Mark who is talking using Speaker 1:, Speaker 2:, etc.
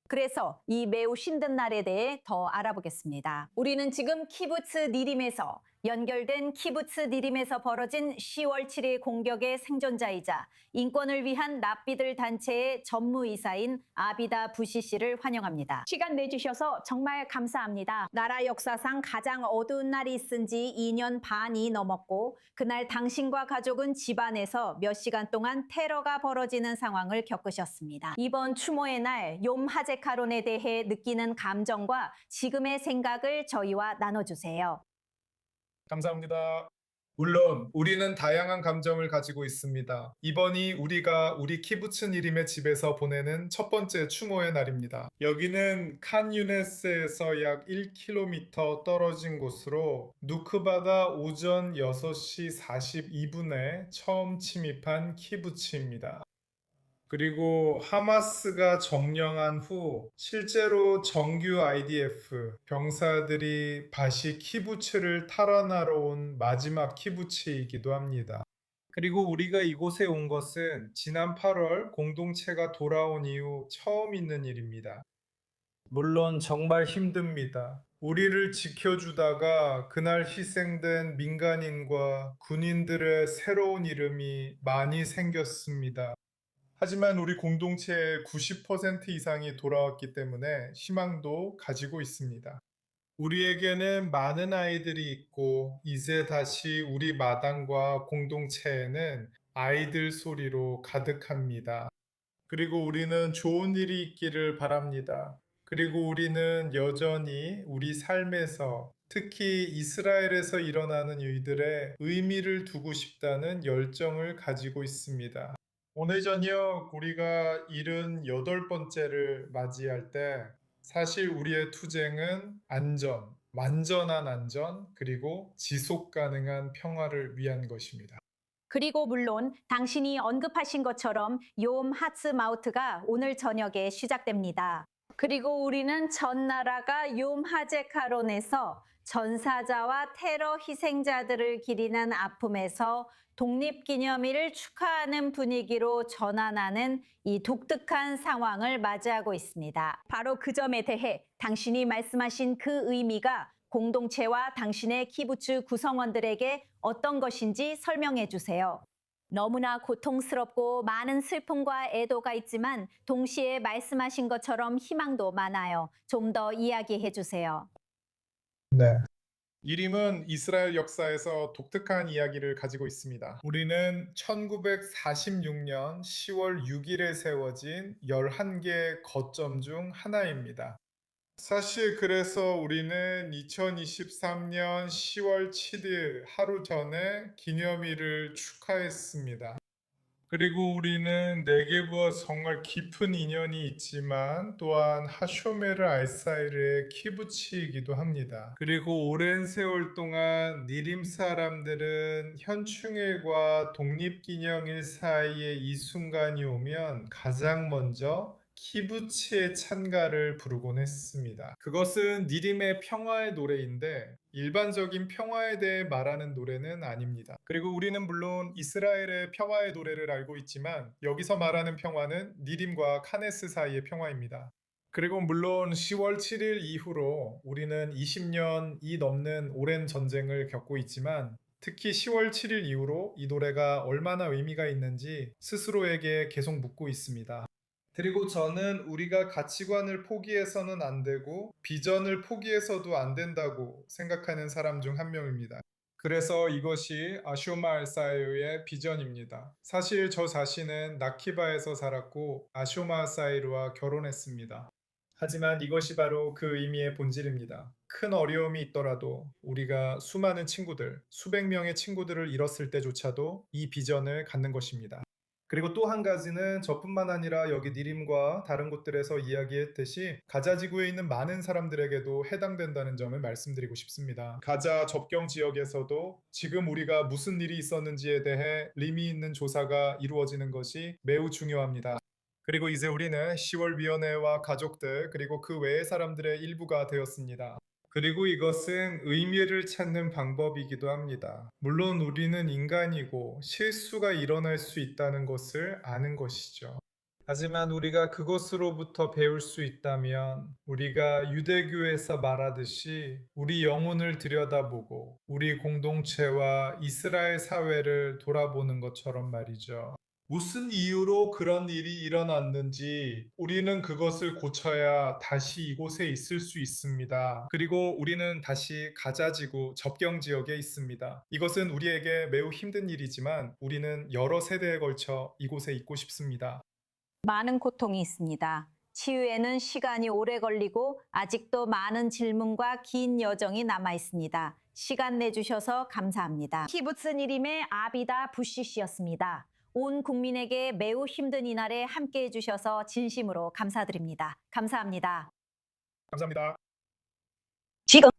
Speaker 1: 그래서 이 매우 힘든 날에 대해 더 알아보겠습니다. 우리는 지금 키부츠 니림에서 연결된 키부츠 니림에서 벌어진 10월 7일 공격의 생존자이자 인권을 위한 납비들 단체의 전무이사인 아비다 부시 씨를 환영합니다. 시간 내주셔서 정말 감사합니다. 나라 역사상 가장 어두운 날이 있은 지 2년 반이 넘었고 그날 당신과 가족은 집안에서 몇 시간 동안 테러가 벌어지는 상황을 겪으셨습니다. 이번 추모의 날 욤 하제카론에 대해 느끼는 감정과 지금의 생각을 저희와 나눠주세요.
Speaker 2: 감사합니다. 물론 우리는 다양한 감정을 가지고 있습니다. 이번이 우리가 우리 키부츠 니림의 집에서 보내는 첫 번째 추모의 날입니다. 여기는 칸 유네스에서 약 1km 떨어진 곳으로 누크바가 오전 6시 42분에 처음 침입한 키부츠입니다. 그리고 하마스가 점령한 후 실제로 정규 IDF 병사들이 다시 키부츠를 탈환하러 온 마지막 키부츠이기도 합니다. 그리고 우리가 이곳에 온 것은 지난 8월 공동체가 돌아온 이후 처음 있는 일입니다. 물론 정말 힘듭니다. 우리를 지켜주다가 그날 희생된 민간인과 군인들의 새로운 이름이 많이 생겼습니다. 하지만 우리 공동체의 90% 이상이 돌아왔기 때문에 희망도 가지고 있습니다. 우리에게는 많은 아이들이 있고 이제 다시 우리 마당과 공동체에는 아이들 소리로 가득합니다. 그리고 우리는 좋은 일이 있기를 바랍니다. 그리고 우리는 여전히 우리 삶에서 특히 이스라엘에서 일어나는 일들에 의미를 두고 싶다는 열정을 가지고 있습니다. 오늘 저녁 우리가 78번째를 맞이할 때 사실 우리의 투쟁은 안전, 완전한 안전, 그리고 지속 가능한 평화를 위한 것입니다.
Speaker 1: 그리고 물론 당신이 언급하신 것처럼 욤 하츠마우트가 오늘 저녁에 시작됩니다. 그리고 우리는 전 나라가 욤 하제카론에서 전사자와 테러 희생자들을 기리는 아픔에서 독립기념일을 축하하는 분위기로 전환하는 이 독특한 상황을 맞이하고 있습니다. 바로 그 점에 대해 당신이 말씀하신 그 의미가 공동체와 당신의 키부츠 구성원들에게 어떤 것인지 설명해 주세요. 너무나 고통스럽고 많은 슬픔과 애도가 있지만 동시에 말씀하신 것처럼 희망도 많아요. 좀 더 이야기해 주세요.
Speaker 2: 네. 이림은 이스라엘 역사에서 독특한 이야기를 가지고 있습니다. 우리는 1946년 10월 6일에 세워진 11개 거점 중 하나입니다. 사실 그래서 우리는 2023년 10월 7일 하루 전에 기념일을 축하했습니다. 그리고 우리는 네게브와 정말 깊은 인연이 있지만 또한 하쇼메르 알사이르의 키부츠이기도 합니다. 그리고 오랜 세월 동안 니림 사람들은 현충일과 독립기념일 사이에 이 순간이 오면 가장 먼저 키부츠의 찬가를 부르곤 했습니다. 그것은 니림의 평화의 노래인데 일반적인 평화에 대해 말하는 노래는 아닙니다. 그리고 우리는 물론 이스라엘의 평화의 노래를 알고 있지만 여기서 말하는 평화는 니림과 카네스 사이의 평화입니다. 그리고 물론 10월 7일 이후로 우리는 20년이 넘는 오랜 전쟁을 겪고 있지만 특히 10월 7일 이후로 이 노래가 얼마나 의미가 있는지 스스로에게 계속 묻고 있습니다. 그리고 저는 우리가 가치관을 포기해서는 안 되고 비전을 포기해서도 안 된다고 생각하는 사람 중 한 명입니다. 그래서 이것이 아쇼마 알사이르의 비전입니다. 사실 저 자신은 나키바에서 살았고 아쇼마 알사이르와 결혼했습니다. 하지만 이것이 바로 그 의미의 본질입니다. 큰 어려움이 있더라도 우리가 수많은 친구들, 수백 명의 친구들을 잃었을 때조차도 이 비전을 갖는 것입니다. 그리고 또 한 가지는 저뿐만 아니라 여기 니림과 다른 곳들에서 이야기했듯이 가자 지구에 있는 많은 사람들에게도 해당된다는 점을 말씀드리고 싶습니다. 가자 접경 지역에서도 지금 우리가 무슨 일이 있었는지에 대해 의미 있는 조사가 이루어지는 것이 매우 중요합니다. 그리고 이제 우리는 10월 위원회와 가족들 그리고 그 외의 사람들의 일부가 되었습니다. 그리고 이것은 의미를 찾는 방법이기도 합니다. 물론 우리는 인간이고 실수가 일어날 수 있다는 것을 아는 것이죠. 하지만 우리가 그것으로부터 배울 수 있다면 우리가 유대교에서 말하듯이 우리 영혼을 들여다보고 우리 공동체와 이스라엘 사회를 돌아보는 것처럼 말이죠. 무슨 이유로 그런 일이 일어났는지 우리는 그것을 고쳐야 다시 이곳에 있을 수 있습니다. 그리고 우리는 다시 가자지구 접경 지역에 있습니다. 이것은 우리에게 매우 힘든 일이지만 우리는 여러 세대에 걸쳐 이곳에 있고 싶습니다.
Speaker 1: 많은 고통이 있습니다. 치유에는 시간이 오래 걸리고 아직도 많은 질문과 긴 여정이 남아 있습니다. 시간 내주셔서 감사합니다. 키부츠 니림의 아비다 부시 씨였습니다. 온 국민에게 매우 힘든 이날에 함께 해주셔서 진심으로 감사드립니다. 감사합니다.
Speaker 2: 감사합니다.
Speaker 1: 지금